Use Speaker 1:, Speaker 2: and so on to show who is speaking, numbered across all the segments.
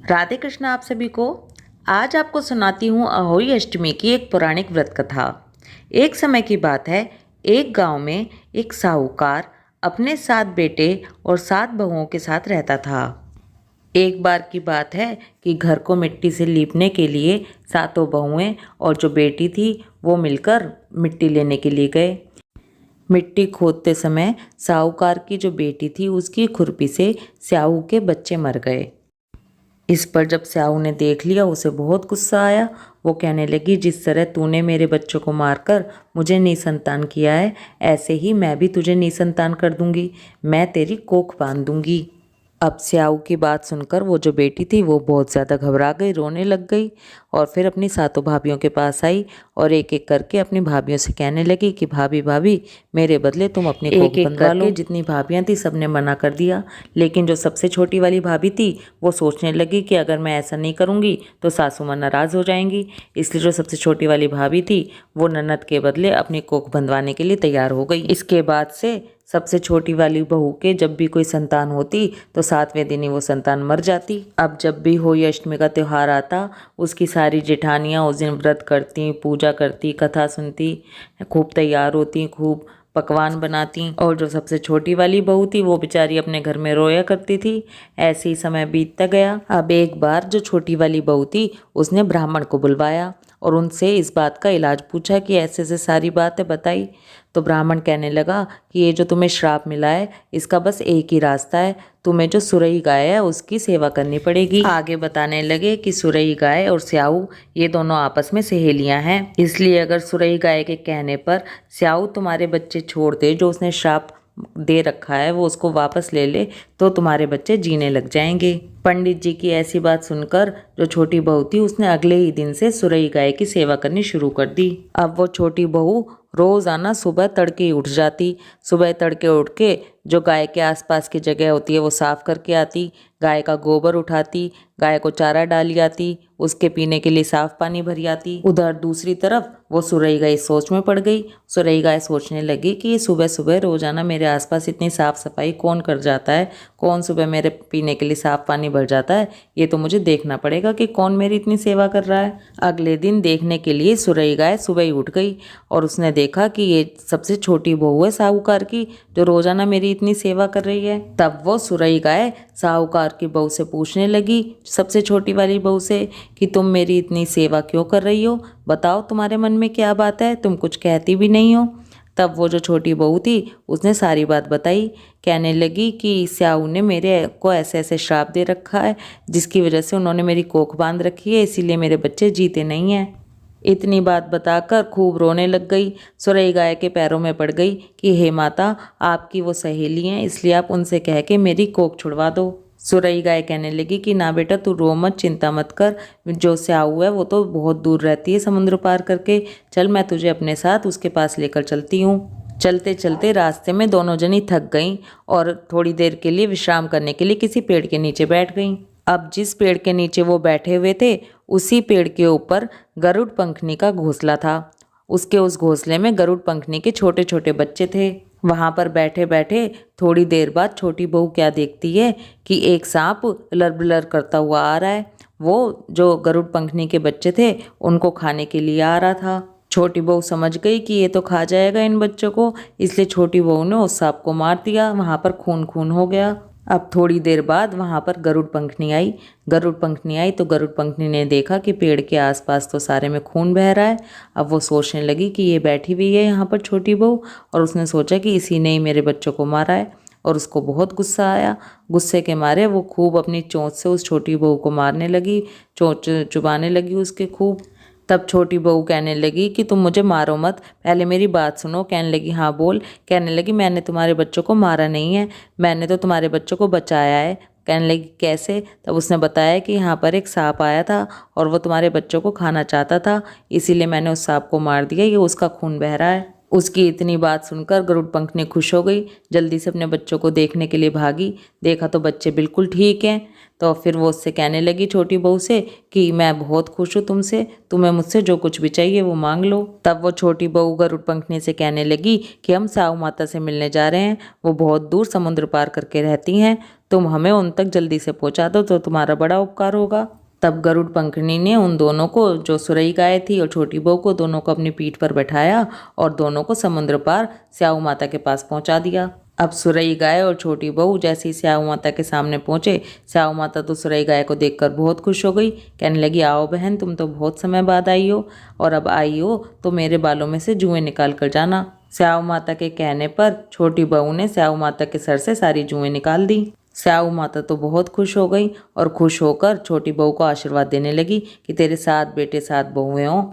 Speaker 1: राधे कृष्ण आप सभी को। आज आपको सुनाती हूँ अहोई अष्टमी की एक पौराणिक व्रत कथा। एक समय की बात है, एक गांव में एक साहूकार अपने 7 बेटे और 7 बहुओं के साथ रहता था। एक बार की बात है कि घर को मिट्टी से लीपने के लिए सातों बहुएं और जो बेटी थी वो मिलकर मिट्टी लेने के लिए गए। मिट्टी खोदते समय साहूकार की जो बेटी थी उसकी खुरपी से स्याहू के बच्चे मर गए। इस पर जब स्याहू ने देख लिया उसे बहुत गुस्सा आया। वो कहने लगी, जिस तरह तूने मेरे बच्चों को मारकर मुझे निसंतान किया है, ऐसे ही मैं भी तुझे निसंतान कर दूंगी। मैं तेरी कोख बांध दूंगी। अब स्याऊ की बात सुनकर वो जो बेटी थी वो बहुत ज़्यादा घबरा गई, रोने लग गई और फिर अपनी सातों भाभियों के पास आई और एक एक करके अपनी भाभियों से कहने लगी कि भाभी भाभी मेरे बदले तुम अपनी कोख बंधवा लो। जितनी भाभियां थी सबने मना कर दिया, लेकिन जो सबसे छोटी वाली भाभी थी वो सोचने लगी कि अगर मैं ऐसा नहीं करूँगी तो सासू माँ नाराज़ हो जाएंगी। इसलिए जो सबसे छोटी वाली भाभी थी वो ननद के बदले अपनी कोख बंधवाने के लिए तैयार हो गई। इसके बाद से सबसे छोटी वाली बहू के जब भी कोई संतान होती तो 7वें दिन ही वो संतान मर जाती। अब जब भी होली अष्टमी का त्यौहार आता, उसकी सारी जेठानियाँ उस दिन व्रत करती, पूजा करती, कथा सुनती, खूब तैयार होती, खूब पकवान बनाती और जो सबसे छोटी वाली बहू थी वो बेचारी अपने घर में रोया करती थी। ऐसे ही समय बीतता गया। अब एक बार जो छोटी वाली बहू थी उसने ब्राह्मण को बुलवाया और उनसे इस बात का इलाज पूछा कि ऐसे ऐसे सारी बातें बताई। तो ब्राह्मण कहने लगा कि ये जो तुम्हें श्राप मिला है इसका बस एक ही रास्ता है, तुम्हें जो सुरई गाय है उसकी सेवा करनी पड़ेगी। आगे बताने लगे कि सुरई गाय और स्याऊ ये दोनों आपस में सहेलियां हैं, इसलिए अगर सुरई गाय के कहने पर स्याऊ तुम्हारे बच्चे छोड़ दे, जो उसने श्राप दे रखा है वो उसको वापस ले ले, तो तुम्हारे बच्चे जीने लग जाएंगे। पंडित जी की ऐसी बात सुनकर जो छोटी बहू थी उसने अगले ही दिन से सुरई गाय की सेवा करनी शुरू कर दी। अब वो छोटी बहू रोजाना सुबह तड़के उठ जाती। सुबह तड़के उठ के जो गाय के आसपास की जगह होती है वो साफ करके आती, गाय का गोबर उठाती, गाय को चारा डाली आती, उसके पीने के लिए साफ पानी भरी आती। उधर दूसरी तरफ वो सुरई गाय सोच में पड़ गई। सुरई गाय सोचने लगी कि ये सुबह सुबह रोजाना मेरे आसपास इतनी साफ सफाई कौन कर जाता है, कौन सुबह मेरे पीने के लिए साफ पानी भर जाता है, ये तो मुझे देखना पड़ेगा कि कौन मेरी इतनी सेवा कर रहा है। अगले दिन देखने के लिए सुरई गाय सुबह ही उठ गई और उसने देखा कि ये सबसे छोटी बहू है साहूकार की, जो रोजाना मेरी इतनी सेवा कर रही है। तब वो सुरई गाय साहूकार की बहू से पूछने लगी, सबसे छोटी वाली बहू से, कि तुम मेरी इतनी सेवा क्यों कर रही हो, बताओ तुम्हारे मन में क्या बात है, तुम कुछ कहती भी नहीं हो। तब वो जो छोटी बहू थी उसने सारी बात बताई। कहने लगी कि स्याऊ ने मेरे को ऐसे ऐसे श्राप दे रखा है जिसकी वजह से उन्होंने मेरी कोख बांध रखी है, इसीलिए मेरे बच्चे जीते नहीं हैं। इतनी बात बताकर खूब रोने लग गई। सुरई गाय के पैरों में पड़ गई कि हे माता, आपकी वो सहेली हैं, इसलिए आप उनसे कह के मेरी कोख छुड़वा दो। सुरई गाय कहने लगी कि ना बेटा, तू रो मत, चिंता मत कर, जो स्याऊ है वो तो बहुत दूर रहती है समुद्र पार करके, चल मैं तुझे अपने साथ उसके पास लेकर चलती हूँ। चलते चलते रास्ते में दोनों जनी थक गईं और थोड़ी देर के लिए विश्राम करने के लिए किसी पेड़ के नीचे बैठ गईं। अब जिस पेड़ के नीचे वो बैठे हुए थे उसी पेड़ के ऊपर गरुड़ पंखनी का घोंसला था। उसके उस घोंसले में गरुड़ पंखनी के छोटे छोटे बच्चे थे। वहां पर बैठे बैठे थोड़ी देर बाद छोटी बहू क्या देखती है कि एक सांप लर करता हुआ आ रहा है। वो जो गरुड़ पंखनी के बच्चे थे उनको खाने के लिए आ रहा था। छोटी बहू समझ गई कि ये तो खा जाएगा इन बच्चों को, इसलिए छोटी बहू ने उस सांप को मार दिया। वहां पर खून खून हो गया। अब थोड़ी देर बाद वहां पर गरुड़ पंखनी आई। गरुड़ पंखनी आई तो गरुड़ पंखनी ने देखा कि पेड़ के आसपास तो सारे में खून बह रहा है। अब वो सोचने लगी कि ये बैठी हुई है यहाँ पर छोटी बहू, और उसने सोचा कि इसी ने ही मेरे बच्चों को मारा है, और उसको बहुत गुस्सा आया। गुस्से के मारे वो खूब अपनी चोंच से उस छोटी बहू को मारने लगी, चोंच चुबाने लगी उसके खूब। तब छोटी बहू कहने लगी कि तुम मुझे मारो मत, पहले मेरी बात सुनो। कहने लगी हाँ बोल। कहने लगी मैंने तुम्हारे बच्चों को मारा नहीं है, मैंने तो तुम्हारे बच्चों को बचाया है। कहने लगी कैसे? तब उसने बताया कि यहाँ पर एक सांप आया था और वो तुम्हारे बच्चों को खाना चाहता था, इसीलिए मैंने उस सांप को मार दिया, ये उसका खून बह रहा है। उसकी इतनी बात सुनकर गरुड़ पंखनी खुश हो गई, जल्दी से अपने बच्चों को देखने के लिए भागी। देखा तो बच्चे बिल्कुल ठीक हैं। तो फिर वो उससे कहने लगी छोटी बहू से कि मैं बहुत खुश हूँ तुमसे, तुम्हें मुझसे जो कुछ भी चाहिए वो मांग लो। तब वो छोटी बहू गरुड़ पंखनी से कहने लगी कि हम साहू माता से मिलने जा रहे हैं, वो बहुत दूर समुद्र पार करके रहती हैं, तुम हमें उन तक जल्दी से पहुंचा दो तो तुम्हारा बड़ा उपकार होगा। तब गरुड़ पंखनी ने उन दोनों को, जो सुरई गाय थी और छोटी बहू को, दोनों को अपनी पीठ पर बैठाया और दोनों को समुद्र पार स्याऊ माता के पास पहुंचा दिया। अब सुरई गाय और छोटी बहू जैसे ही स्याऊ माता के सामने पहुंचे, स्याऊ माता तो सुरई गाय को देखकर बहुत खुश हो गई। कहने लगी, आओ बहन, तुम तो बहुत समय बाद आई हो और अब आई हो तो मेरे बालों में से जुएं निकाल कर जाना। स्याऊ माता के कहने पर छोटी बहू ने स्याऊ माता के सर से सारी जुएं निकाल दी। स्याऊ माता तो बहुत खुश हो गई और खुश होकर छोटी बहू को आशीर्वाद देने लगी कि तेरे 7 बेटे 7 बहुएं हों।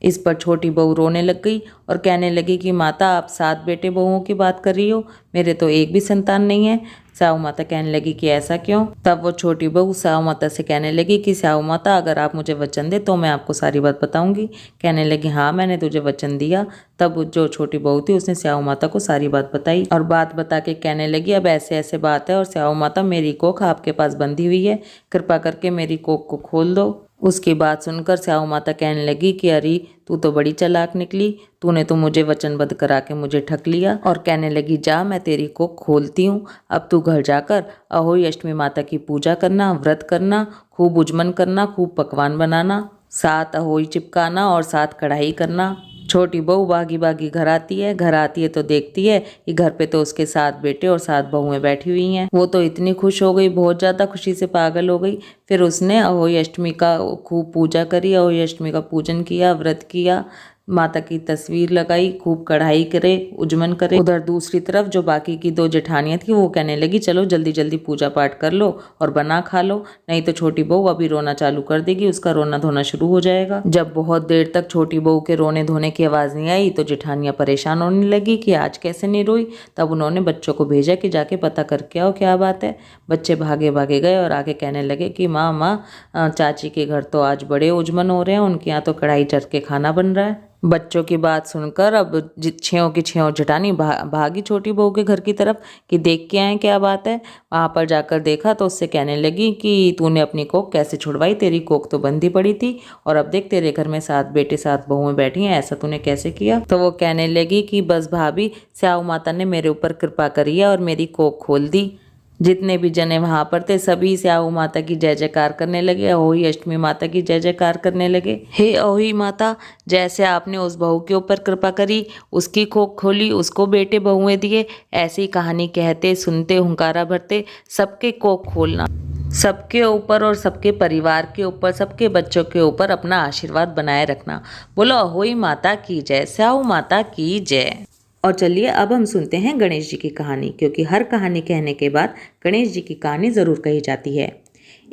Speaker 1: इस पर छोटी बहू रोने लग गई और कहने लगी कि माता, आप 7 बेटे बहुओं की बात कर रही हो, मेरे तो एक भी संतान नहीं है। स्याऊ माता कहने लगी कि ऐसा क्यों? तब वो छोटी बहू स्याऊ माता से कहने लगी कि स्याऊ माता, अगर आप मुझे वचन दे तो मैं आपको सारी बात बताऊंगी। कहने लगी, हाँ मैंने तुझे वचन दिया। तब जो छोटी बहू थी उसने स्याऊ माता को सारी बात बताई और बात बता के कहने लगी, अब ऐसे ऐसे बात है और स्याऊ माता, मेरी कोख आपके पास बंधी हुई है, कृपा करके मेरी कोख को खोल दो। उसकी बात सुनकर स्याऊ माता कहने लगी कि अरे तू तो बड़ी चालाक निकली, तूने तो मुझे वचनबद्ध करा के मुझे ठग लिया। और कहने लगी, जा मैं तेरी को खोलती हूँ, अब तू घर जाकर अहोई अष्टमी माता की पूजा करना, व्रत करना, खूब उजमन करना, खूब पकवान बनाना, 7 अहोई चिपकाना और 7 कढ़ाई करना। छोटी बहू भागी भागी घर आती है तो देखती है कि घर पे तो उसके 7 बेटे और 7 बहुएं बैठी हुई हैं। वो तो इतनी खुश हो गई, बहुत ज़्यादा खुशी से पागल हो गई। फिर उसने अहोई अष्टमी का खूब पूजा करी, अहोई अष्टमी का पूजन किया, व्रत किया, माता की तस्वीर लगाई, खूब कढ़ाई करे, उजमन करे। उधर दूसरी तरफ जो बाकी की 2 जेठानियां थी वो कहने लगी, चलो जल्दी जल्दी पूजा पाठ कर लो और बना खा लो, नहीं तो छोटी बहू अभी रोना चालू कर देगी, उसका रोना धोना शुरू हो जाएगा। जब बहुत देर तक छोटी बहू के रोने धोने की आवाज़ नहीं आई तो जेठानियां परेशान होने लगी कि आज कैसे नहीं रोई। तब उन्होंने बच्चों को भेजा कि जाके पता करके आओ क्या बात है। बच्चे भागे भागे गए और आगे कहने लगे कि माँ चाची के घर तो आज बड़े उजमन हो रहे हैं, उनके यहाँ तो कढ़ाई चढ़ के खाना बन रहा है। बच्चों की बात सुनकर अब छेयों की छेयों जेठानी भागी छोटी बहू के घर की तरफ कि देख के आए क्या बात है। वहाँ पर जाकर देखा तो उससे कहने लगी कि तूने अपनी कोख कैसे छुड़वाई, तेरी कोख तो बंदी पड़ी थी और अब देख तेरे घर में 7 बेटे 7 बहुएं बैठी हैं, ऐसा तूने कैसे किया? तो वो कहने लगी कि बस भाभी, स्याऊ माता ने मेरे ऊपर कृपा करी है और मेरी कोख खोल दी। जितने भी जने वहां पर थे सभी स्याऊ माता की जय जयकार करने लगे, अहोई अष्टमी माता की जय जयकार करने लगे। हे अहोई माता, जैसे आपने उस बहू के ऊपर कृपा करी, उसकी कोख खोली, उसको बेटे बहुएं दिए, ऐसी कहानी कहते सुनते हुंकारा भरते सबके कोख खोलना, सबके ऊपर और सबके परिवार के ऊपर, सबके बच्चों के ऊपर अपना आशीर्वाद बनाए रखना। बोलो अहोई माता की जय, स्याऊ माता की जय। और चलिए अब हम सुनते हैं गणेश जी की कहानी, क्योंकि हर कहानी कहने के बाद गणेश जी की कहानी ज़रूर कही जाती है।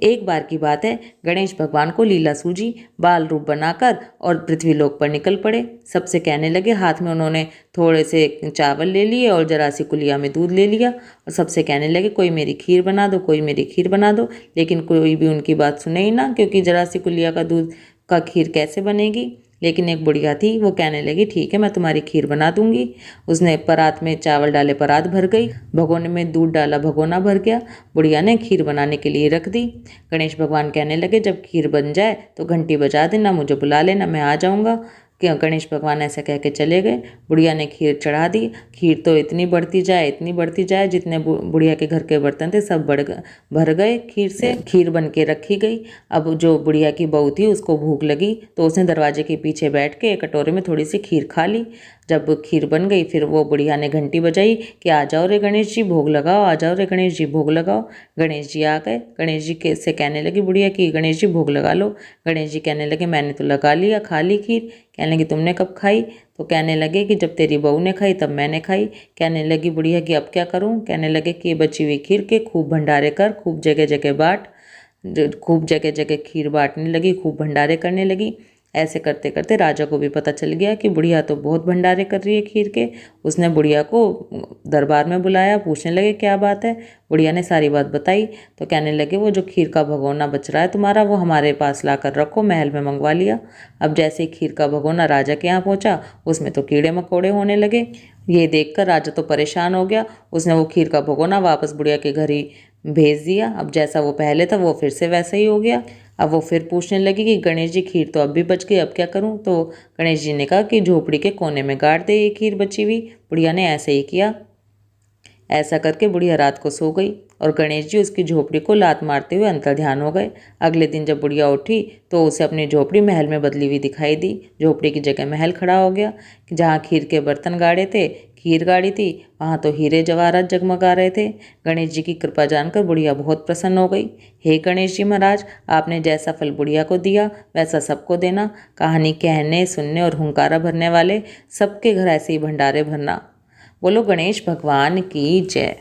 Speaker 1: एक बार की बात है, गणेश भगवान को लीला सूझी, बाल रूप बनाकर और पृथ्वीलोक पर निकल पड़े। सबसे कहने लगे, हाथ में उन्होंने थोड़े से चावल ले लिए और जरा सी कुलिया में दूध ले लिया और सबसे कहने लगे, कोई मेरी खीर बना दो, कोई मेरी खीर बना दो। लेकिन कोई भी उनकी बात सुने ही ना, क्योंकि जरा सी कुलिया का दूध का खीर कैसे बनेगी। लेकिन एक बुढ़िया थी, वो कहने लगी, ठीक है मैं तुम्हारी खीर बना दूंगी। उसने परात में चावल डाले, परात भर गई, भगोने में दूध डाला, भगोना भर गया। बुढ़िया ने खीर बनाने के लिए रख दी। गणेश भगवान कहने लगे, जब खीर बन जाए तो घंटी बजा देना, मुझे बुला लेना, मैं आ जाऊंगा। क्यों? गणेश भगवान ऐसा कह के चले गए। बुढ़िया ने खीर चढ़ा दी। खीर तो इतनी बढ़ती जाए, जितने बुढ़िया के घर के बर्तन थे सब भर गए खीर से। खीर बन के रखी गई। अब जो बुढ़िया की बहू थी उसको भूख लगी तो उसने दरवाजे के पीछे बैठ के कटोरे में थोड़ी सी खीर खा ली। जब खीर बन गई फिर वो बुढ़िया ने घंटी बजाई कि आ जाओ रे गणेश जी भोग लगाओ, आ जाओ रे गणेश जी भोग लगाओ। गणेश जी आ गए। गणेश जी से कहने लगी बुढ़िया कि गणेश जी भोग लगा लो। गणेश जी कहने लगे, मैंने तो लगा लिया, खा ली खीर। कहने लगी, तुमने कब खाई? तो कहने लगे कि जब तेरी बहू ने खाई तब मैंने खाई। कहने लगी बुढ़िया कि अब क्या करूं? कहने लगे कि बची हुई खीर के खूब भंडारे कर, खूब जगह जगह बांट। खूब जगह जगह खीर बांटने लगी, खूब भंडारे करने लगी। ऐसे करते करते राजा को भी पता चल गया कि बुढ़िया तो बहुत भंडारे कर रही है खीर के। उसने बुढ़िया को दरबार में बुलाया, पूछने लगे क्या बात है। बुढ़िया ने सारी बात बताई तो कहने लगे, वो जो खीर का भगोना बच रहा है तुम्हारा वो हमारे पास ला कर रखो, महल में मंगवा लिया। अब जैसे ही खीर का भगोना राजा के यहाँ पहुँचा उसमें तो कीड़े मकोड़े होने लगे। ये देखकर राजा तो परेशान हो गया। उसने वो खीर का भगोना वापस बुढ़िया के घर ही भेज दिया। अब जैसा वो पहले था वो फिर से वैसा ही हो गया। अब वो फिर पूछने लगी कि गणेश जी खीर तो अब भी बच गई, अब क्या करूं? तो गणेश जी ने कहा कि झोपड़ी के कोने में गाड़ दे ये खीर बची हुई। बुढ़िया ने ऐसे ही किया। ऐसा करके बुढ़िया रात को सो गई और गणेश जी उसकी झोपड़ी को लात मारते हुए अंतर्ध्यान हो गए। अगले दिन जब बुढ़िया उठी तो उसे अपनी झोपड़ी महल में बदली हुई दिखाई दी। झोपड़ी की जगह महल खड़ा हो गया। जहाँ खीर के बर्तन गाड़े थे, खीर गाड़ी थी, वहाँ तो हीरे जवाहरात जगमगा रहे थे। गणेश जी की कृपा जानकर बुढ़िया बहुत प्रसन्न हो गई। हे गणेश जी महाराज, आपने जैसा फल बुढ़िया को दिया वैसा सबको देना। कहानी कहने, सुनने और हुंकारा भरने वाले सबके घर ऐसे ही भंडारे भरना। बोलो गणेश भगवान की जय।